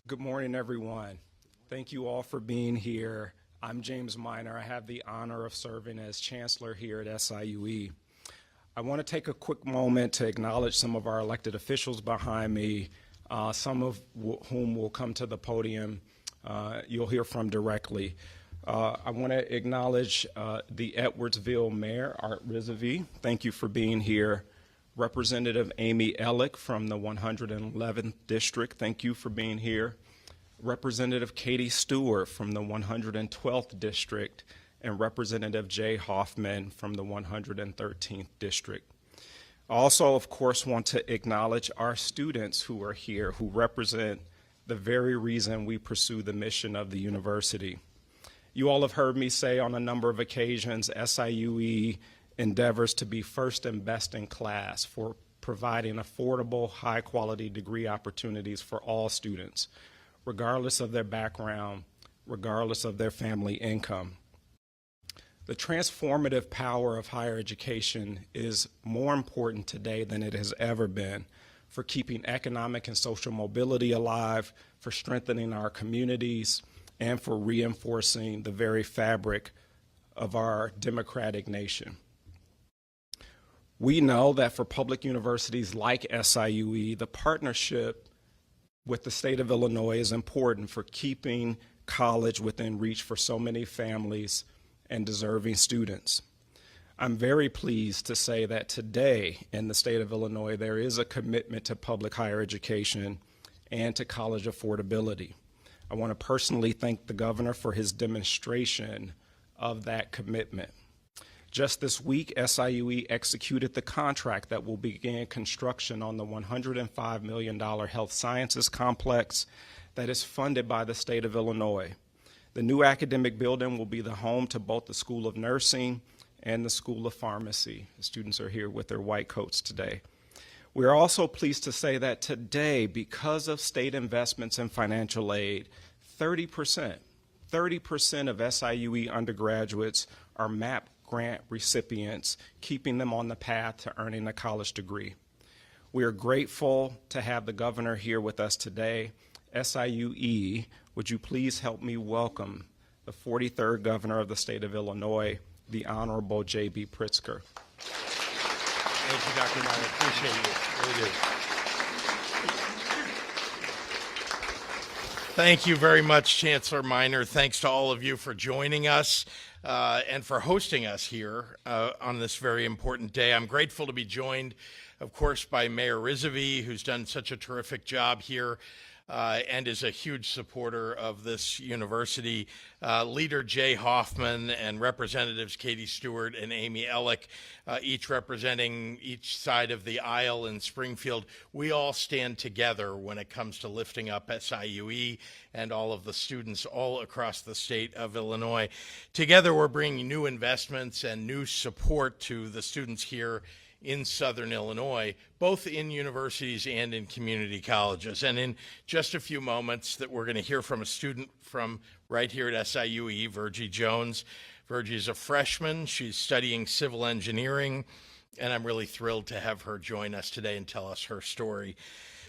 Good morning, everyone. Thank you all for being here. I'm James Miner. I have the honor of serving as Chancellor here at SIUE. I want to take a quick moment to acknowledge some of our elected officials behind me, some of whom will come to the podium you'll hear from directly. I want to acknowledge the Edwardsville Mayor, Art Rizvi. Thank you for being here. Representative Amy Ellick from the 111th District, thank you for being here. Representative Katie Stewart from the 112th District, and Representative Jay Hoffman from the 113th District. I also, of course, want to acknowledge our students who are here, who represent the very reason we pursue the mission of the university. You all have heard me say on a number of occasions, SIUE endeavors to be first and best in class for providing affordable, high-quality degree opportunities for all students, regardless of their background, regardless of their family income. The transformative power of higher education is more important today than it has ever been for keeping economic and social mobility alive, for strengthening our communities, and for reinforcing the very fabric of our democratic nation. We know that for public universities like SIUE, the partnership with the state of Illinois is important for keeping college within reach for so many families and deserving students. I'm very pleased to say that today in the state of Illinois, there is a commitment to public higher education and to college affordability. I want to personally thank the governor for his demonstration of that commitment. Just this week, SIUE executed the contract that will begin construction on the $105 million health sciences complex that is funded by the state of Illinois. The new academic building will be the home to both the School of Nursing and the School of Pharmacy. The students are here with their white coats today. We are also pleased to say that today, because of state investments in financial aid, 30% of SIUE undergraduates are MAP grant recipients, keeping them on the path to earning a college degree. We are grateful to have the governor here with us today. SIUE, would you please help me welcome the 43rd governor of the state of Illinois, the Honorable J.B. Pritzker. Thank you, Dr. Miner. Appreciate you. Really do. Thank you very much, Chancellor Miner. Thanks to all of you for joining us and for hosting us here on this very important day. I'm grateful to be joined, of course, by Mayor Rizvi, who's done such a terrific job here and is a huge supporter of this university. Leader Jay Hoffman and Representatives Katie Stewart and Amy Ellick, each representing each side of the aisle in Springfield. We all stand together when it comes to lifting up SIUE and all of the students all across the state of Illinois. Together, we're bringing new investments and new support to the students here in Southern Illinois, both in universities and in community colleges. And in just a few moments that we're going to hear from a student from right here at SIUE, Virgie Jones. Virgie is a freshman. She's studying civil engineering, and I'm really thrilled to have her join us today and tell us her story.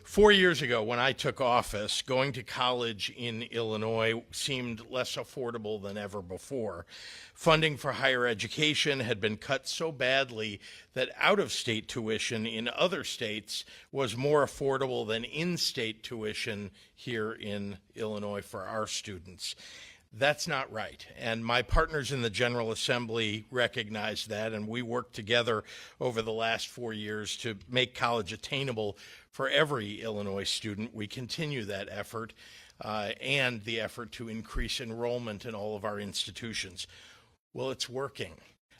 4 years ago, when I took office, going to college in Illinois seemed less affordable than ever before. Funding for higher education had been cut so badly that out-of-state tuition in other states was more affordable than in-state tuition here in Illinois for our students. That's not right. And my partners in the General Assembly recognize that, and we worked together over the last 4 years to make college attainable for every Illinois student. We continue that effort and the effort to increase enrollment in all of our institutions. Well, it's working.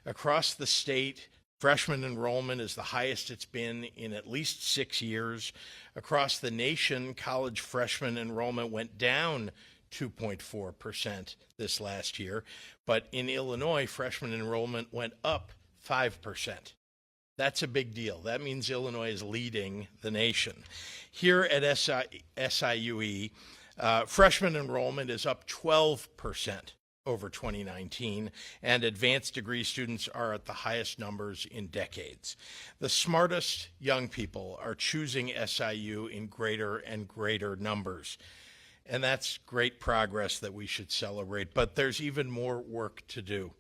Across the state, freshman enrollment is the highest it's been in at least 6 years. Across the nation, college freshman enrollment went down 2.4% this last year, but in Illinois, freshman enrollment went up 5%. That's a big deal. That means Illinois is leading the nation. Here at SIUE, freshman enrollment is up 12% over 2019, and advanced degree students are at the highest numbers in decades. The smartest young people are choosing SIU in greater and greater numbers. And that's great progress that we should celebrate, but there's even more work to do.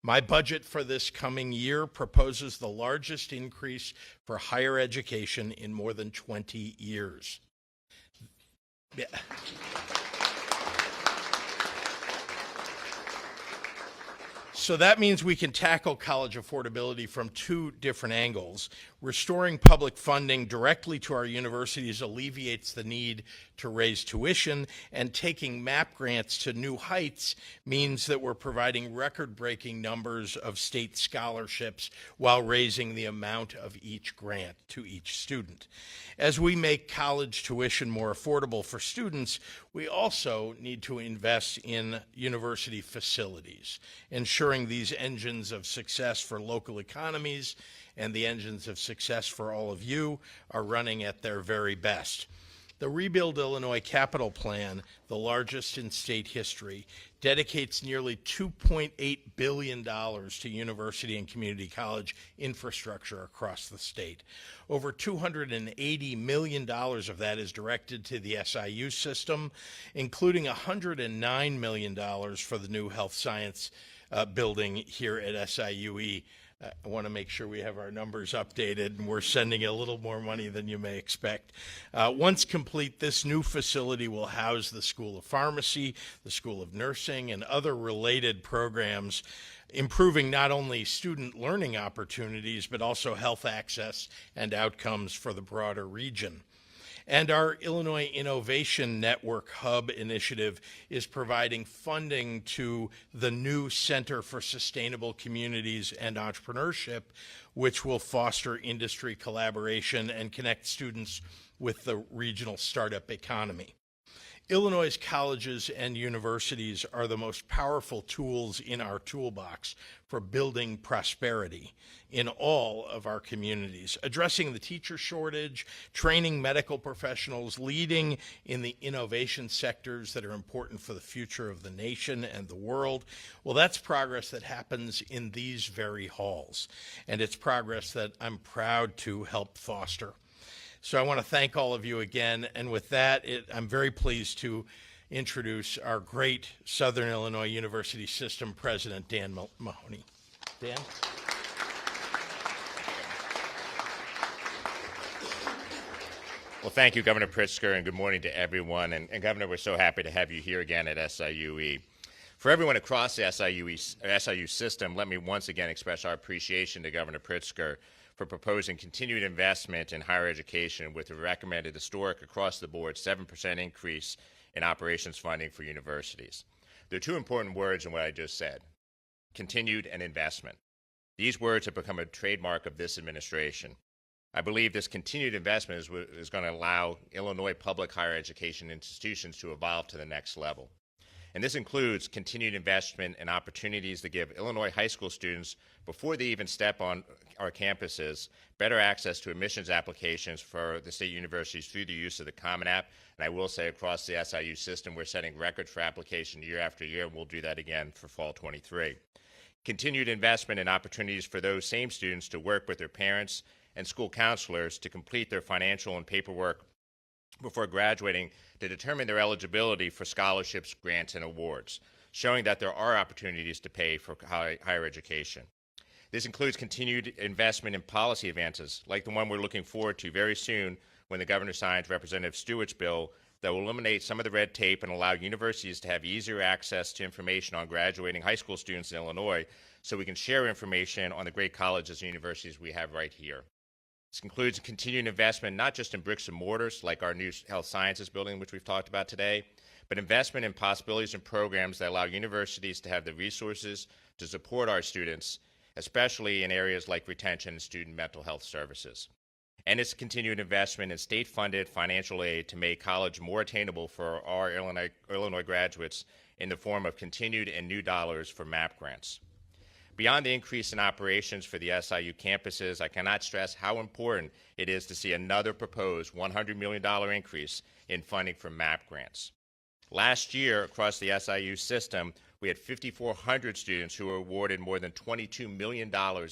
My budget for this coming year proposes the largest increase for higher education in more than 20 years. Yeah. So that means we can tackle college affordability from two different angles. Restoring public funding directly to our universities alleviates the need to raise tuition, and taking MAP grants to new heights means that we're providing record-breaking numbers of state scholarships while raising the amount of each grant to each student. As we make college tuition more affordable for students, we also need to invest in university facilities, ensuring these engines of success for local economies and the engines of success for all of you are running at their very best. The Rebuild Illinois Capital Plan, the largest in state history, dedicates nearly $2.8 billion to university and community college infrastructure across the state. Over $280 million of that is directed to the SIU system, including $109 million for the new health science building here at SIUE. I want to make sure we have our numbers updated, and we're sending a little more money than you may expect. Once complete, this new facility will house the School of Pharmacy, the School of Nursing, and other related programs, improving not only student learning opportunities, but also health access and outcomes for the broader region. And our Illinois Innovation Network Hub initiative is providing funding to the new Center for Sustainable Communities and Entrepreneurship, which will foster industry collaboration and connect students with the regional startup economy. Illinois' colleges and universities are the most powerful tools in our toolbox for building prosperity in all of our communities, addressing the teacher shortage, training medical professionals, leading in the innovation sectors that are important for the future of the nation and the world. Well, that's progress that happens in these very halls, and it's progress that I'm proud to help foster. So I want to thank all of you again, and with that, I'm very pleased to introduce our great Southern Illinois University System President, Dan Mahoney. Dan? Well, thank you, Governor Pritzker, and good morning to everyone. And Governor, we're so happy to have you here again at SIUE. For everyone across the SIU system, let me once again express our appreciation to Governor Pritzker for proposing continued investment in higher education with a recommended historic across-the-board 7% increase in operations funding for universities. There are two important words in what I just said: continued and investment. These words have become a trademark of this administration. I believe this continued investment is going to allow Illinois public higher education institutions to evolve to the next level. And this includes continued investment in opportunities that give Illinois high school students, before they even step on our campuses, better access to admissions applications for the state universities through the use of the Common App. And I will say across the SIU system, we're setting records for application year after year, and we'll do that again for fall 23. Continued investment in opportunities for those same students to work with their parents and school counselors to complete their financial and paperwork before graduating to determine their eligibility for scholarships, grants, and awards, showing that there are opportunities to pay for higher education. This includes continued investment in policy advances, like the one we're looking forward to very soon when the governor signs Representative Stewart's bill that will eliminate some of the red tape and allow universities to have easier access to information on graduating high school students in Illinois, so we can share information on the great colleges and universities we have right here. This includes continued investment not just in bricks and mortars, like our new health sciences building, which we've talked about today, but investment in possibilities and programs that allow universities to have the resources to support our students, especially in areas like retention and student mental health services. And it's continued investment in state-funded financial aid to make college more attainable for our Illinois graduates in the form of continued and new dollars for MAP grants. Beyond the increase in operations for the SIU campuses, I cannot stress how important it is to see another proposed $100 million increase in funding for MAP grants. Last year, across the SIU system, we had 5,400 students who were awarded more than $22 million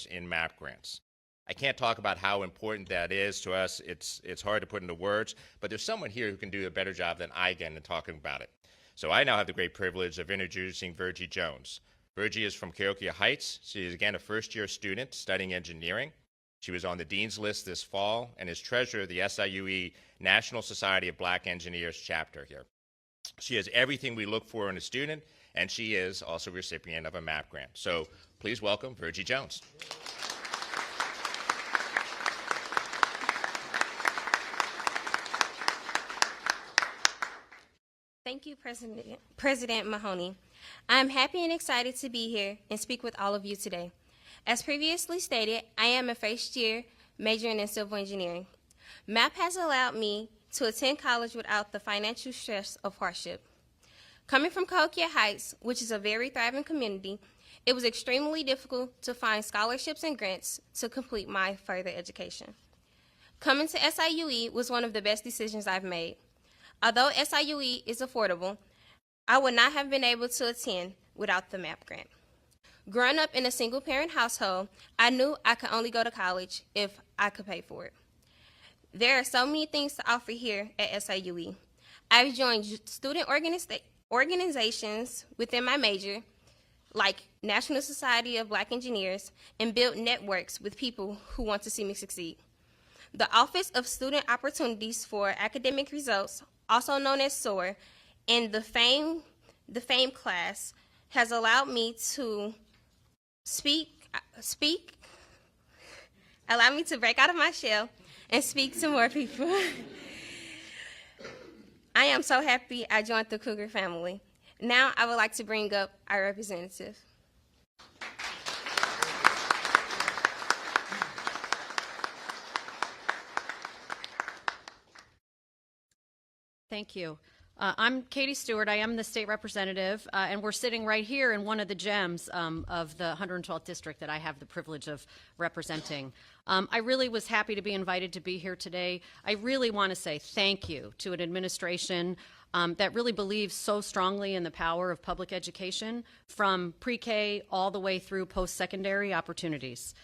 in MAP grants. I can't talk about how important that is to us. It's hard to put into words, but there's someone here who can do a better job than I can in talking about it. So I now have the great privilege of introducing Virgie Jones. Virgie is from Cahokia Heights. She is, again, a first-year student studying engineering. She was on the Dean's List this fall and is treasurer of the SIUE National Society of Black Engineers chapter here. She has everything we look for in a student, and she is also a recipient of a MAP grant. So please welcome Virgie Jones. Thank you, President Mahoney. I am happy and excited to be here and speak with all of you today. As previously stated, I am a first-year majoring in civil engineering. MAP has allowed me to attend college without the financial stress of hardship. Coming from Cahokia Heights, which is a very thriving community, it was extremely difficult to find scholarships and grants to complete my further education. Coming to SIUE was one of the best decisions I've made. Although SIUE is affordable, I would not have been able to attend without the MAP grant. Growing up in a single-parent household, I knew I could only go to college if I could pay for it. There are so many things to offer here at SIUE. I've joined student organizations within my major, like National Society of Black Engineers, and built networks with people who want to see me succeed. The Office of Student Opportunities for Academic Results, also known as SOAR, and the FAME class has allowed me to allow me to break out of my shell and speak to more people. I am so happy I joined the Cougar family. Now I would like to bring up our representative. Thank you. I'm Katie Stewart. I am the state representative, and we're sitting right here in one of the gems of the 112th district that I have the privilege of representing. I really was happy to be invited to be here today. I really want to say thank you to an administration that really believes so strongly in the power of public education from pre-K all the way through post-secondary opportunities.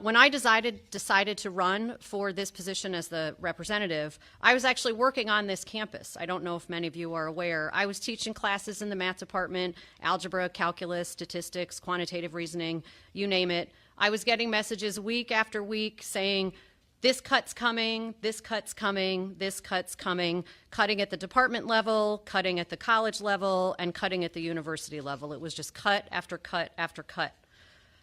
When I decided to run for this position as the representative, I was actually working on this campus. I don't know if many of you are aware. I was teaching classes in the math department, algebra, calculus, statistics, quantitative reasoning, you name it. I was getting messages week after week saying, this cut's coming, this cut's coming, this cut's coming, cutting at the department level, cutting at the college level, and cutting at the university level. It was just cut after cut after cut.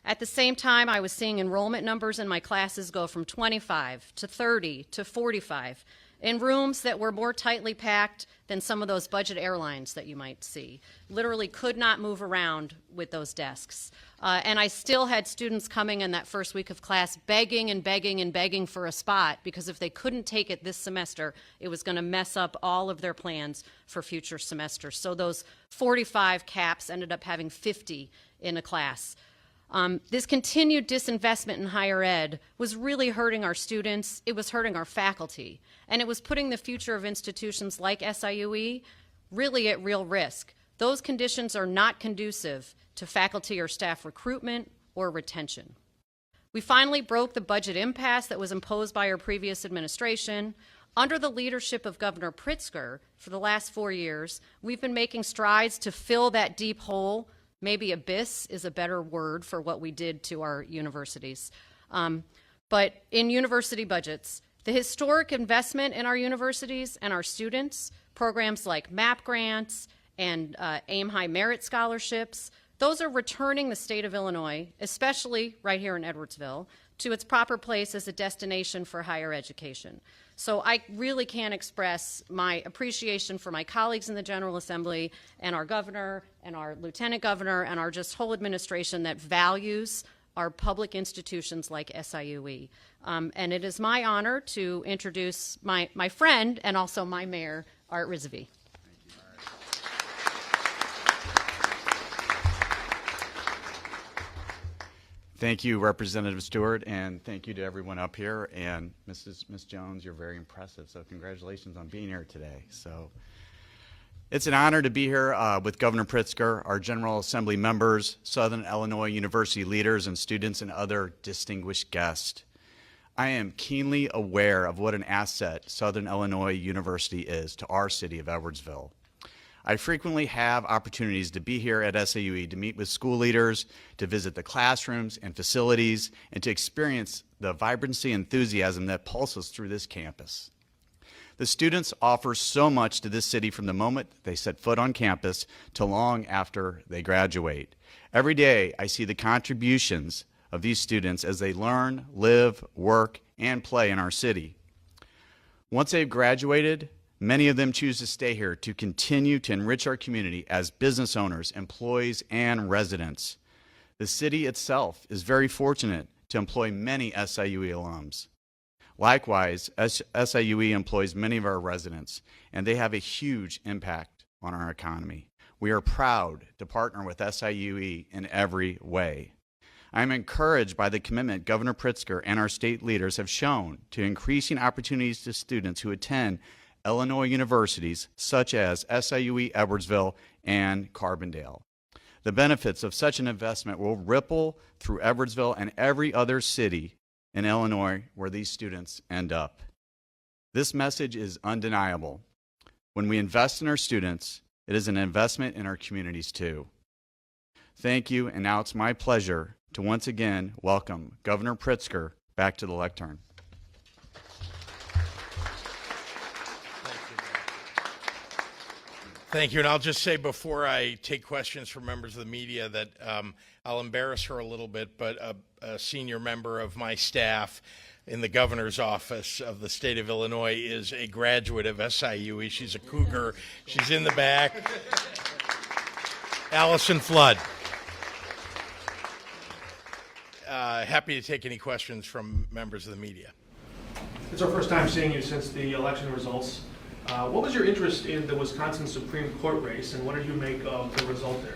At the same time, I was seeing enrollment numbers in my classes go from 25 to 30 to 45 in rooms that were more tightly packed than some of those budget airlines that you might see. Literally could not move around with those desks. And I still had students coming in that first week of class begging and begging and begging for a spot because if they couldn't take it this semester, it was going to mess up all of their plans for future semesters. So those 45 caps ended up having 50 in a class. This continued disinvestment in higher ed was really hurting our students, it was hurting our faculty, and it was putting the future of institutions like SIUE really at real risk. Those conditions are not conducive to faculty or staff recruitment or retention. We finally broke the budget impasse that was imposed by our previous administration. Under the leadership of Governor Pritzker for the last 4 years, we've been making strides to fill that deep hole. Maybe abyss is a better word for what we did to our universities. But in university budgets, the historic investment in our universities and our students, programs like MAP grants and AIM High Merit Scholarships, those are returning the state of Illinois, especially right here in Edwardsville, to its proper place as a destination for higher education. So I really can't express my appreciation for my colleagues in the General Assembly and our governor and our lieutenant governor and our just whole administration that values our public institutions like SIUE. And it is my honor to introduce my friend and also my mayor, Art Rizvi. Thank you, Representative Stewart, and thank you to everyone up here. And Ms. Jones, you're very impressive, so congratulations on being here today. So it's an honor to be here with Governor Pritzker, our General Assembly members, Southern Illinois University leaders and students, and other distinguished guests. I am keenly aware of what an asset Southern Illinois University is to our city of Edwardsville. I frequently have opportunities to be here at SIUE to meet with school leaders, to visit the classrooms and facilities, and to experience the vibrancy and enthusiasm that pulses through this campus. The students offer so much to this city from the moment they set foot on campus to long after they graduate. Every day, I see the contributions of these students as they learn, live, work, and play in our city. Once they've graduated, many of them choose to stay here to continue to enrich our community as business owners, employees, and residents. The city itself is very fortunate to employ many SIUE alums. Likewise, SIUE employs many of our residents, and they have a huge impact on our economy. We are proud to partner with SIUE in every way. I am encouraged by the commitment Governor Pritzker and our state leaders have shown to increasing opportunities to students who attend Illinois universities such as SIUE Edwardsville and Carbondale. The benefits of such an investment will ripple through Edwardsville and every other city in Illinois where these students end up. This message is undeniable. When we invest in our students, it is an investment in our communities too. Thank you, and now it's my pleasure to once again welcome Governor Pritzker back to the lectern. Thank you. And I'll just say before I take questions from members of the media that I'll embarrass her a little bit, but a senior member of my staff in the governor's office of the state of Illinois is a graduate of SIUE. She's a cougar. She's in the back. Allison Flood. Happy to take any questions from members of the media. It's our first time seeing you since the election results. What was your interest in the Wisconsin Supreme Court race, and what did you make of the result there?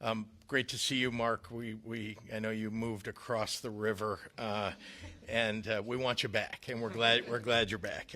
Yeah, great to see you, Mark. I know you moved across the river, and we want you back, and we're glad you're back.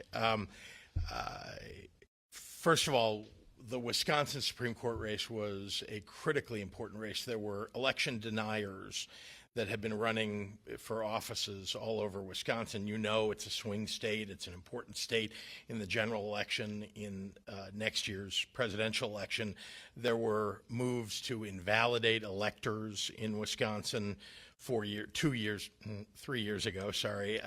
First of all, the Wisconsin Supreme Court race was a critically important race. There were election deniers that have been running for offices all over Wisconsin. You know, it's a swing state. It's an important state in the general election in next year's presidential election. There were moves to invalidate electors in Wisconsin 3 years ago, sorry.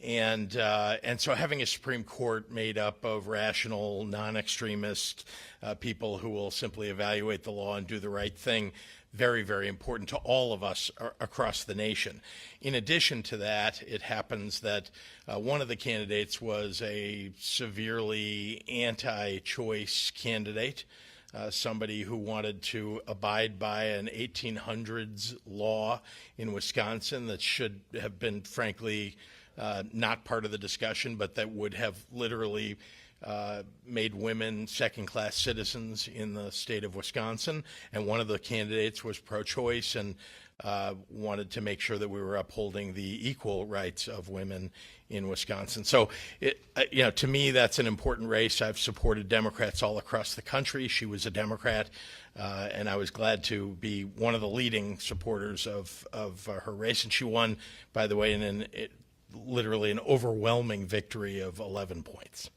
And so having a Supreme Court made up of rational, non-extremist people who will simply evaluate the law and do the right thing, very, very important to all of us across the nation. In addition to that, it happens that one of the candidates was a severely anti-choice candidate, somebody who wanted to abide by an 1800s law in Wisconsin that should have been, frankly, not part of the discussion, but that would have literally made women second-class citizens in the state of Wisconsin. And one of the candidates was pro-choice and wanted to make sure that we were upholding the equal rights of women in Wisconsin. So, to me, that's an important race. I've supported Democrats all across the country. She was a Democrat, and I was glad to be one of the leading supporters of her race. And she won, by the way, in literally an overwhelming victory of 11 points.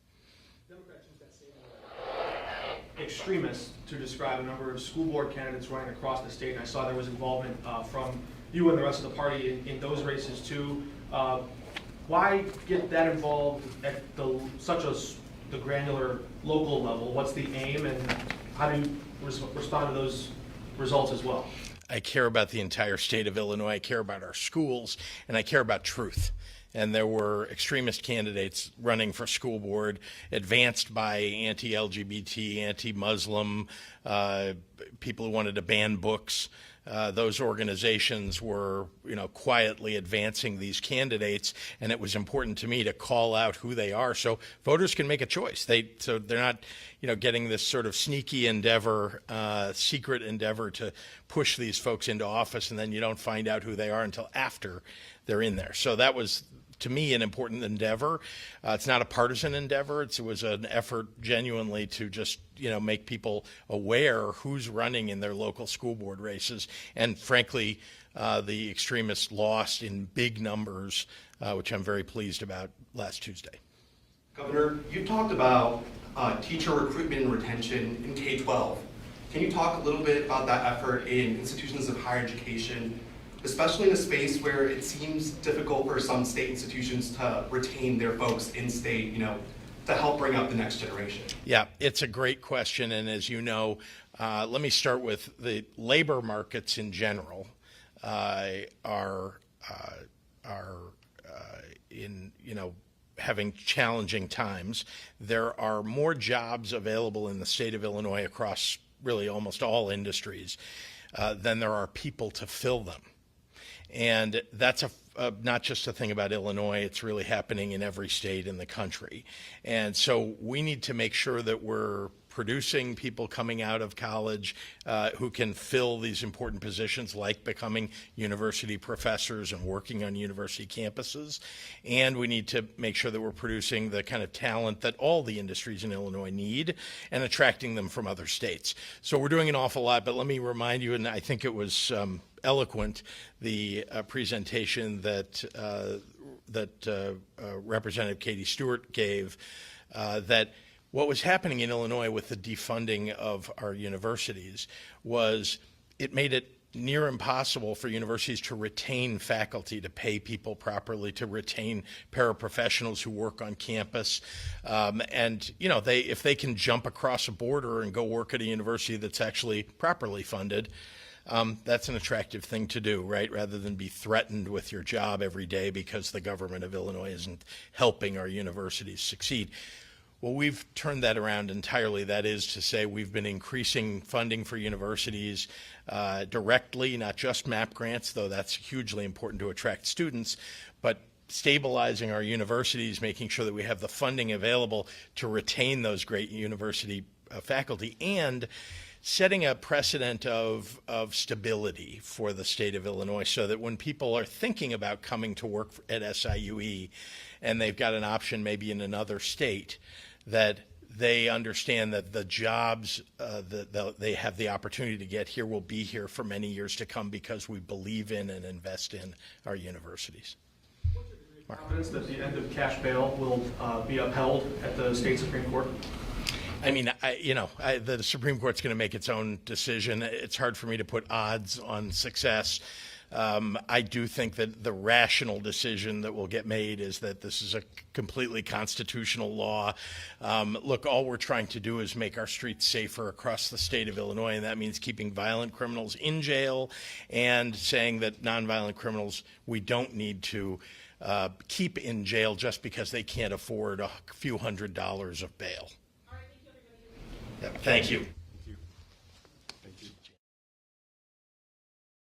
Extremists to describe a number of school board candidates running across the state, and I saw there was involvement from you and the rest of the party in those races too. Why get that involved at the granular local level? What's the aim, and how do you respond to those results as well? I care about the entire state of Illinois. I care about our schools, and I care about truth. And there were extremist candidates running for school board, advanced by anti-LGBT, anti-Muslim, people who wanted to ban books. Those organizations were, quietly advancing these candidates, and it was important to me to call out who they are so voters can make a choice. So they're not, getting this sort of sneaky endeavor, secret endeavor to push these folks into office, and then you don't find out who they are until after they're in there. So that was to me, an important endeavor. It's not a partisan endeavor. It was an effort genuinely to just, make people aware who's running in their local school board races. And frankly, the extremists lost in big numbers, which I'm very pleased about last Tuesday. Governor, you talked about teacher recruitment and retention in K-12. Can you talk a little bit about that effort in institutions of higher education, especially in a space where it seems difficult for some state institutions to retain their folks in state, to help bring up the next generation? Yeah, it's a great question. And as you know, let me start with the labor markets in general are in, having challenging times. There are more jobs available in the state of Illinois across really almost all industries than there are people to fill them. And that's not just a thing about Illinois, it's really happening in every state in the country. And so we need to make sure that we're producing people coming out of college who can fill these important positions, like becoming university professors and working on university campuses. And we need to make sure that we're producing the kind of talent that all the industries in Illinois need and attracting them from other states. So we're doing an awful lot, but let me remind you, and I think it was eloquent, the presentation that Representative Katie Stewart gave, that what was happening in Illinois with the defunding of our universities was it made it near impossible for universities to retain faculty, to pay people properly, to retain paraprofessionals who work on campus. And if they can jump across a border and go work at a university that's actually properly funded, that's an attractive thing to do, right? Rather than be threatened with your job every day because the government of Illinois isn't helping our universities succeed. Well, we've turned that around entirely. That is to say, we've been increasing funding for universities directly, not just MAP grants, though that's hugely important to attract students, but stabilizing our universities, making sure that we have the funding available to retain those great university faculty, and setting a precedent of stability for the state of Illinois so that when people are thinking about coming to work at SIUE and they've got an option maybe in another state, that they understand that the jobs that they have the opportunity to get here will be here for many years to come because we believe in and invest in our universities. Confidence that the end of cash bail will be upheld at the state Supreme Court? I mean, the Supreme Court's going to make its own decision. It's hard for me to put odds on success. I do think that the rational decision that will get made is that this is a completely constitutional law. Look, all we're trying to do is make our streets safer across the state of Illinois, and that means keeping violent criminals in jail and saying that nonviolent criminals we don't need to keep in jail just because they can't afford a few $100s of bail. All right, thank you, everybody. Thank you.